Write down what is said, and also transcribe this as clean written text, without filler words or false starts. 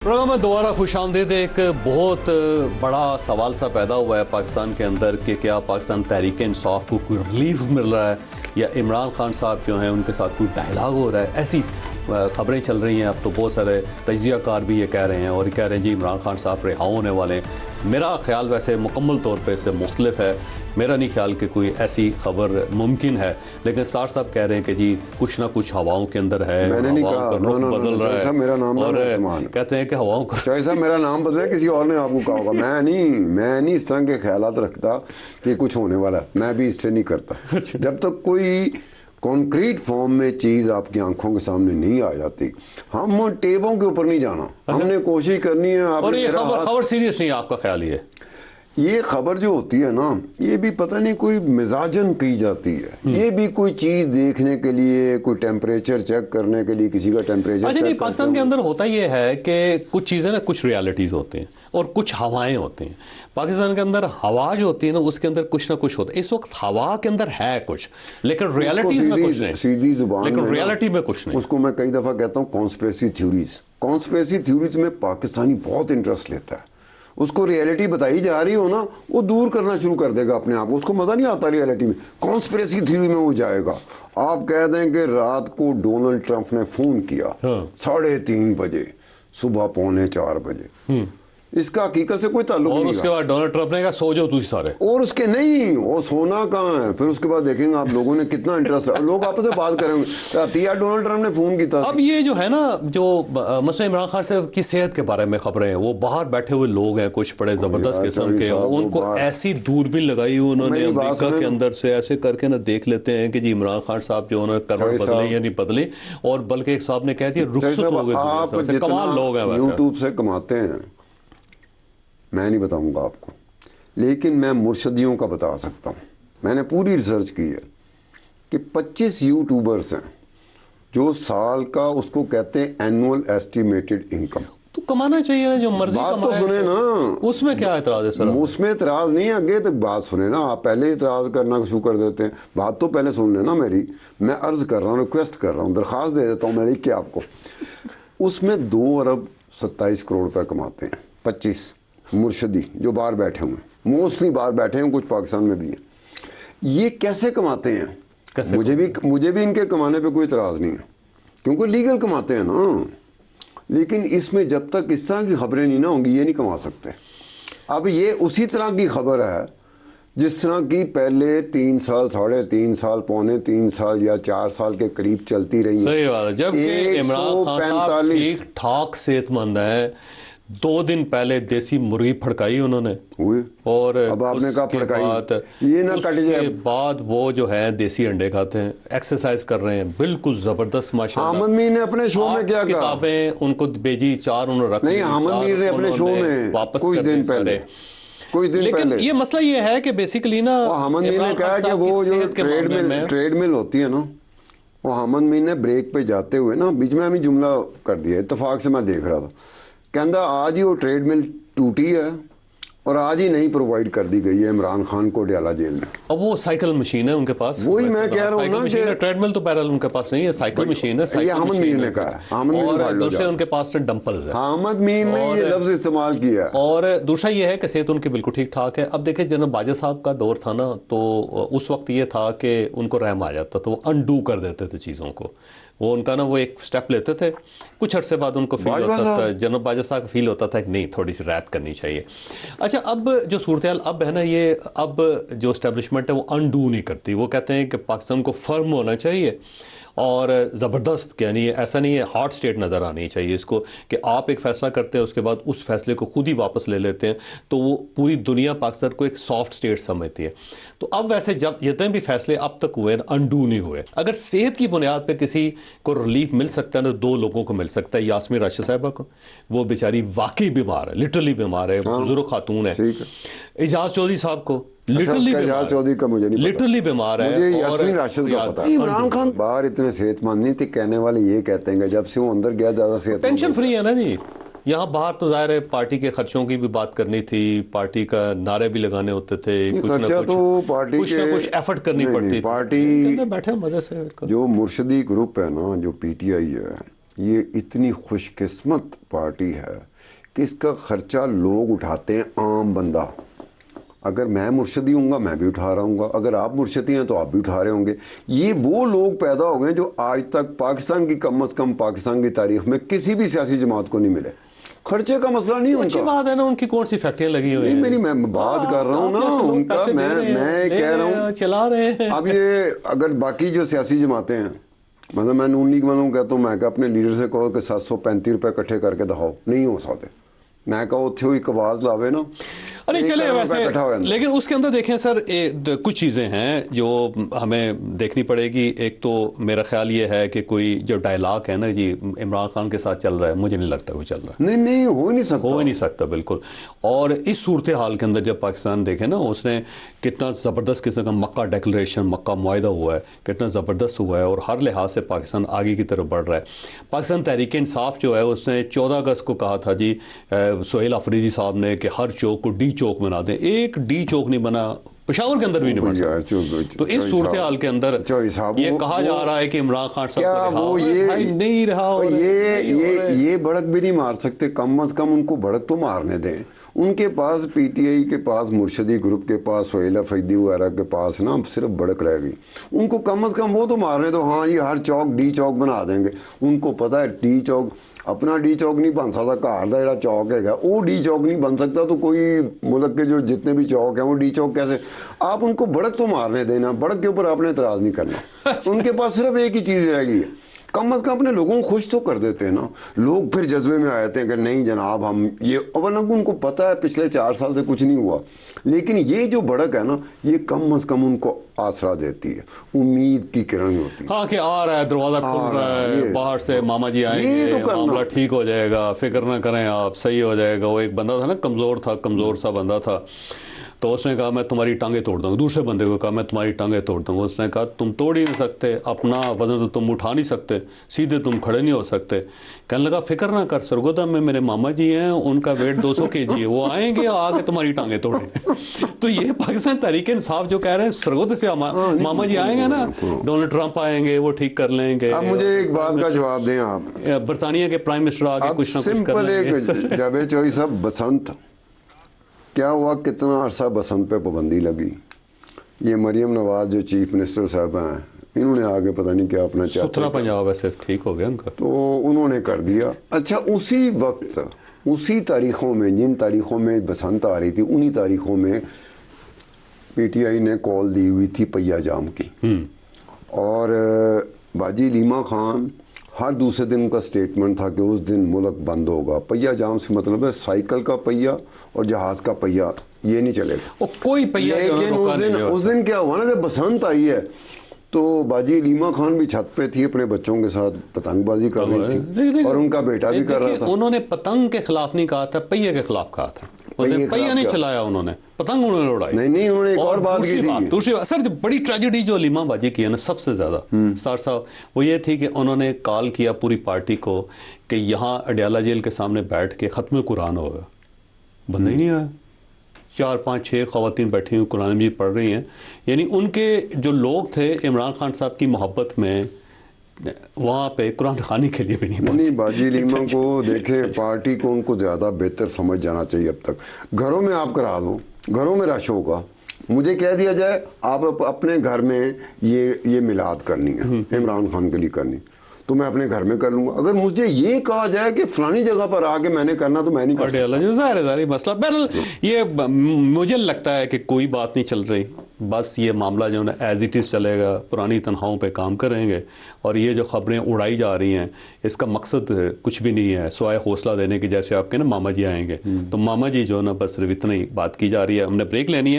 Programme में दोबारा खुश आमदीद। एक बहुत बड़ा सवाल सा पैदा हुआ है पाकिस्तान के अंदर कि क्या पाकिस्तान तहरीक इंसाफ को कोई रिलीफ मिल रहा है या इमरान खान साहब जो हैं उनके साथ कोई डायलॉग हो रहा है। ऐसी खबरें चल रही हैं। अब तो बहुत सारे तजियाकार भी ये कह रहे हैं और ये कह रहे हैं जी इमरान खान साहब रिहा होने वाले हैं। मेरा ख्याल वैसे मुकम्मल तौर पे इससे मुख्तलिफ है। मेरा नहीं ख्याल कि कोई ऐसी खबर मुमकिन है, लेकिन सार साहब कह रहे हैं कि जी कुछ ना कुछ हवाओं के अंदर है, हवाओं का रुख बदल रहा है। मेरा नाम और कहते हैं कि हवाओं का चाहे साहब मेरा नाम बदले, किसी और ने आपको कहा होगा। मैं नहीं इस तरह के ख्यालात रखता कि कुछ होने वाला है। मैं भी इससे नहीं करता। जब तक कोई कॉन्क्रीट फॉर्म में चीज़ आपकी आंखों के सामने नहीं आ जाती, हम टेबों के ऊपर नहीं जाना। हमने कोशिश करनी है। और ये खबर सीरियस नहीं है, आपका ख्याल ये खबर जो होती है ना, ये भी पता नहीं कोई मिजाजन की जाती है। ये भी कोई चीज़ देखने के लिए, कोई टेम्परेचर चेक करने के लिए किसी का टेम्परेचर। अच्छा नहीं, पाकिस्तान के अंदर होता ये है कि कुछ चीज़ें ना, कुछ रियलिटीज़ होते हैं और कुछ हवाएं होती हैं। पाकिस्तान के अंदर हवा जो होती है ना, उसके अंदर कुछ ना कुछ होता है। इस वक्त हवा के अंदर है कुछ, लेकिन रियलिटीज में कुछ नहीं, सीधी जुबान, लेकिन रियलिटी में कुछ नहीं। उसको मैं कई दफ़ा कहता हूँ कॉन्स्पिरेसी थ्योरीज। कॉन्स्पिरेसी थ्योरीज में पाकिस्तानी बहुत इंटरेस्ट लेता है। उसको रियलिटी बताई जा रही हो ना, वो दूर करना शुरू कर देगा अपने आप को। उसको मज़ा नहीं आता रियलिटी में, कॉन्स्पिरेसी थ्योरी में वो जाएगा। आप कह दें कि रात को डोनाल्ड ट्रंप ने फ़ोन किया 3:30 बजे, सुबह 3:45 बजे, इसका हकीकत से कोई ताल्लुक नहीं। और उसके बाद डोनाल्ड ट्रंप ने कहा सो जाओ तुझ सारे। और उसके नहीं, वो सोना कहाँ है। फिर उसके बाद देखेंगे आप लोगों ने कितना इंटरेस्ट, लोग आपस में बात करेंगे यार डोनाल्ड ट्रंप ने फ़ोन किया। अब ये जो है ना, जो मसला इमरान खान साहब की सेहत के बारे में खबरें हैं, वो बाहर बैठे हुए लोग हैं कुछ बड़े ज़बरदस्त किस्म के, उनको ऐसी दूरबीन लगाई हुई उन्होंने अमेरिका के अंदर से, ऐसे करके ना देख लेते हैं कि जी इमरान खान साहब जो उन्होंने करवट बदले या नहीं बदले। और बल्कि एक साहब ने कह दिया रुखसत हो गए। कमाल लोग हैं, यूट्यूब से कमाते हैं। मैं नहीं बताऊंगा आपको, लेकिन मैं मुर्शदियों का बता सकता हूँ। मैंने पूरी रिसर्च की है कि 25 यूट्यूबर्स हैं जो साल का, उसको कहते हैं एनुअल एस्टिमेटेड इनकम। तो कमाना चाहिए ना, जो मर्जी बात तो सुने ना, उसमें क्या एतराज है सर? उसमें एतराज नहीं है, आगे तक बात सुने ना। आप पहले एतराज करना शुरू कर देते हैं। बात तो पहले सुन लेना मेरी। मैं अर्ज कर रहा हूँ, रिक्वेस्ट कर रहा हूँ, दरख्वास्त दे देता हूँ मैं लिख के आपको। उसमें 2 अरब 27 करोड़ रुपये कमाते हैं 25 मुर्शदी जो बाहर बैठे हुए हैं, मोस्टली बाहर बैठे हैं, कुछ पाकिस्तान में भी हैं। ये कैसे कमाते हैं? मुझे भी इनके कमाने पे कोई इतराज़ नहीं है, क्योंकि लीगल कमाते हैं ना। लेकिन इसमें जब तक इस तरह की खबरें नहीं ना होंगी, ये नहीं कमा सकते। अब ये उसी तरह की खबर है जिस तरह की पहले 3 साल, 3.5 साल, 3.25 साल या 4 साल के करीब चलती रही है। सही बात है। जबकि इमरान खान साहब ठीक ठाक सेहतमंद है। 2 दिन पहले देसी मुर्गी फड़काई उन्होंने, और अब आपने कहा फड़काई, ये ना कट जाए। उसके बाद वो जो है देसी अंडे खाते हैं, एक्सरसाइज कर रहे हैं, बिल्कुल जबरदस्त माशाल्लाह। अहमद मीर ने अपने शो में क्या कहा? किताबें उनको भेजी 4 उन्होंने रख नहीं, अहमद मीर ने अपने शो में वापस कुछ दिन पहले लेकिन ये मसला ये है कि बेसिकली ना, अहमद मीर ने कहा कि वो जो ट्रेडमिल होती है ना, वो अहमद मीर ने ब्रेक पे जाते हुए ना बीच में हमें जुमला कर दिया, इत्तेफाक से मैं देख रहा था। कहता आज ही वो ट्रेडमिल टूटी है और आज ही नहीं प्रोवाइड कर दी गई है इमरान खान को डयाला जेल में। अब वो साइकिल मशीन है उनके पास। वही मैं कह रहा हूँ ना कि ट्रेडमिल तो पैरल उनके पास नहीं है, साइकिल मशीन है। ये अहमद मीर ने कहा, और दूसरे उनके पास डंपल्स है। अहमद मीर ने ये लफ्ज इस्तेमाल किया। और दूसरा ये है कि सेहत उनकी बिल्कुल ठीक ठाक है। अब देखिए जनाब बाजा साहब का दौर था ना, तो उस वक्त ये था कि उनको रहम आ जाता, तो वो अनडू कर देते थे चीज़ों को। वो उनका ना वो एक स्टेप लेते थे, कुछ अरसे बाद उनको फील होता था, जनरल बाजा साहब को फील होता था कि नहीं थोड़ी सी राहत करनी चाहिए। अच्छा, अब जो सूरत हाल अब है ना, ये अब जो एस्टेब्लिशमेंट है वो अनडू नहीं करती। वो कहते हैं कि पाकिस्तान को फर्म होना चाहिए और ज़बरदस्त, यानी ऐसा नहीं है हार्ड स्टेट नज़र आनी चाहिए इसको, कि आप एक फ़ैसला करते हैं उसके बाद उस फैसले को खुद ही वापस ले लेते हैं, तो वो पूरी दुनिया पाकिस्तान को एक सॉफ्ट स्टेट समझती है। तो अब वैसे जब जितने भी फैसले अब तक हुए अनडू नहीं हुए। अगर सेहत की बुनियाद पर किसी को रिलीफ मिल सकता है ना, 2 लोगों को मिल सकता है। यास्मीन राशिद साहिबा को, वो बेचारी वाकई बीमार है, लिटरली बीमार है, बुजुर्ग खातून है। एजाज चौधरी साहब को लिटरली बीमार है। मुझे यास्मीन राशिद का पता है। इमरान खान बाहर इतने सेहतमंद नहीं थे, कहने वाले ये कहते हैं कि जब से वो अंदर गया ज़्यादा सेहतमंद, टेंशन फ्री है ना जी। यहाँ बाहर तो जाहिर है पार्टी के खर्चों की भी बात करनी थी, पार्टी का नारे भी लगाने होते थे, कुछ ना कुछ एफर्ट करनी पड़ती थी। पार्टी बैठे मजे से। जो मुर्शदी ग्रुप है ना, जो PTI है, ये इतनी खुशकिस्मत पार्टी है کہ اس کا خرچہ لوگ اٹھاتے ہیں، عام بندہ. اگر میں مرشدی ہوں گا میں بھی اٹھا رہا ہوں گا، اگر آپ مرشدی ہیں تو آپ بھی اٹھا رہے ہوں گے. یہ وہ لوگ پیدا ہو گئے جو آج تک پاکستان کی، کم از کم پاکستان کی تاریخ میں کسی بھی سیاسی جماعت کو نہیں ملے. خرچے کا مسئلہ نہیں ان اچھی کا. بات ہے نا، ان کی کون سی فیکٹریاں لگی ہوئی ہیں. نہیں، میں بات کر رہا ہوں نا ان کا. میں کہہ رہا ہوں چلا رہے ہیں. اب یہ اگر باقی جو سیاسی جماعتیں ہیں، مطلب میں نون لیگ والوں کہتا ہوں، میں کہ اپنے لیڈر سے کہو کہ 735 روپے اکٹھے کر کے دکھاؤ، نہیں ہو سکتے. میں کہا اتھے ہوئی آواز لاوے نا. ارے چلے ویسے، لیکن اس کے اندر دیکھیں سر کچھ چیزیں ہیں جو ہمیں دیکھنی پڑے گی. ایک تو میرا خیال یہ ہے کہ کوئی جو ڈائلاگ ہے نا جی عمران خان کے ساتھ چل رہا ہے، مجھے نہیں لگتا وہ چل رہا ہے. نہیں ہو ہی نہیں سکتا بالکل. اور اس صورتحال کے اندر جب پاکستان دیکھیں نا، اس نے کتنا زبردست قسم کا مکہ ڈیکلریشن، مکہ معاہدہ ہوا ہے، کتنا زبردست ہوا ہے، اور ہر لحاظ سے پاکستان آگے کی طرف بڑھ رہا ہے. پاکستان تحریک انصاف جو ہے اس نے 14 اگست کو کہا تھا جی سہیل آفریدی صاحب نے کہ ہر چوک کو ڈی چوک بنا دیں. ایک ڈی چوک نہیں بنا، پشاور کے اندر بھی نہیں بن سکتا. تو اس صورتحال کے اندر یہ کہا جا رہا ہے کہ عمران خان صاحب نہیں رہا. یہ بڑک بھی نہیں مار سکتے، کم از کم ان کو بڑک تو مارنے دیں. ان کے پاس پی ٹی آئی کے پاس، مرشدی گروپ کے پاس، سہیل آفریدی وغیرہ کے پاس نا صرف بڑک رہ گئی. ان کو کم از کم وہ تو مارنے دو. ہاں یہ ہر چوک ڈی چوک بنا دیں گے. ان کو پتہ ہے ڈی چوک اپنا ڈی چوک نہیں بن سکتا. گھر کا جڑا چوک ہے وہ ڈی چوک نہیں بن سکتا. تو کوئی ملک کے جو جتنے بھی چوک ہیں وہ ڈی چوک کیسے؟ آپ ان کو بڑک تو مارنے دینا، بڑک کے اوپر آپ نے اعتراض نہیں کرنا. ان کے پاس صرف ایک ہی چیز رہ گئی ہے. کم از کم اپنے لوگوں کو خوش تو کر دیتے ہیں نا. لوگ پھر جذبے میں آ جاتے ہیں کہ نہیں جناب ہم یہ، ورنہ ان کو پتہ ہے پچھلے 4 سال سے کچھ نہیں ہوا. لیکن یہ جو بڑک ہے نا، یہ کم از کم ان کو آسرا دیتی ہے، امید کی کرن ہوتی ہے. ہاں کہ آ رہا ہے، دروازہ کھل رہا ہے، باہر سے ماما جی آئیں گے، معاملہ ٹھیک ہو جائے گا، فکر نہ کریں آپ، صحیح ہو جائے گا. وہ ایک بندہ تھا نا، کمزور سا بندہ تھا، تو اس نے کہا میں تمہاری ٹانگیں توڑ دوں گا. دوسرے بندے کو کہا میں تمہاری ٹانگیں توڑ دوں گا. اس نے کہا تم توڑ ہی نہیں سکتے، اپنا وزن تو تم اٹھا نہیں سکتے، سیدھے تم کھڑے نہیں ہو سکتے. کہنے لگا فکر نہ کر، سرگودا میں میرے ماما جی ہیں، ان کا ویٹ 200 kg ہے، وہ آئیں گے آ کے تمہاری ٹانگیں توڑیں. تو یہ پاکستان تحریک انصاف جو کہہ رہے ہیں سرگودا سے ماما جی آئیں گے نا، ڈونلڈ ٹرمپ آئیں گے، وہ ٹھیک کر لیں گے. اب مجھے ایک بات کا جواب دیں آپ. برطانیہ کے پرائم منسٹر آ کے کچھ نہ کچھ کر لیں گے. سمپل ایک جاوید چوہدری صاحب، بسنت کیا ہوا؟ کتنا عرصہ بسنت پہ پابندی لگی. یہ مریم نواز جو چیف منسٹر صاحب ہیں، انہوں نے آگے پتہ نہیں کیا اپنا سترہ پنجاب ویسے ٹھیک ہو گیا ان کا، تو انہوں نے کر دیا. اچھا اسی وقت، اسی تاریخوں میں، جن تاریخوں میں بسنت آ رہی تھی، انہی تاریخوں میں پی ٹی آئی نے کال دی ہوئی تھی پہیہ جام کی. اور باجی لیما خان ہر دوسرے دن کا سٹیٹمنٹ تھا کہ اس دن ملک بند ہوگا. پہیہ جام سے مطلب ہے سائیکل کا پہیہ اور جہاز کا پہیہ، یہ نہیں چلے گا. کوئی پہیہ. لیکن اس دن کیا ہوا نا، جب بسنت آئی ہے تو باجی لیما خان بھی چھت پہ تھی، اپنے بچوں کے ساتھ پتنگ بازی کر رہی تھی، اور ان کا بیٹا بھی کر رہا تھا. انہوں نے پتنگ کے خلاف نہیں کہا تھا، پہیے کے خلاف کہا تھا. پہیہ نہیں چلایا انہوں نے، پتنگ انہوں نے اڑائی. نہیں انہوں نے ایک اور بات کی تھی. دوسری بات سر، بڑی ٹریجڈی جو لیما باجی کی ہے نا سب سے زیادہ سار صاحب، وہ یہ تھی کہ انہوں نے کال کیا پوری پارٹی کو کہ یہاں اڈیالہ جیل کے سامنے بیٹھ کے ختم قرآن ہوگا. بندہ ہی نہیں آیا. 4 5 6 خواتین بیٹھی ہوئی قرآن مجید پڑھ رہی ہیں. یعنی ان کے جو لوگ تھے عمران خان صاحب کی محبت میں وہاں پہ قرآن خوانی کے لیے بھی نہیں پہنچے. نہیں باجی لیما کو دیکھیں، پارٹی کو ان کو زیادہ بہتر سمجھ جانا چاہیے. اب تک گھروں میں آپ کرا دو، گھروں میں رش ہوگا. مجھے کہہ دیا جائے آپ اپنے گھر میں یہ میلاد کرنی ہے، عمران خان کے لیے کرنی، تو میں اپنے گھر میں کر لوں گا. اگر مجھے یہ کہا جائے کہ فلانی جگہ پر آ کے میں نے کرنا، تو میں نہیں کر سکتا. ظاہر مسئلہ. بہرحال یہ مجھے لگتا ہے کہ کوئی بات نہیں چل رہی، بس یہ معاملہ جو ہے ایز اٹ از چلے گا. پرانی تنخواہوں پہ کام کریں گے، اور یہ جو خبریں اڑائی جا رہی ہیں اس کا مقصد کچھ بھی نہیں ہے سوائے حوصلہ دینے کی. جیسے آپ کہیں نا ماما جی آئیں گے، تو ماما جی جو ہے نا بس صرف اتنا ہی بات کی جا رہی ہے. ہم نے بریک لینی ہے.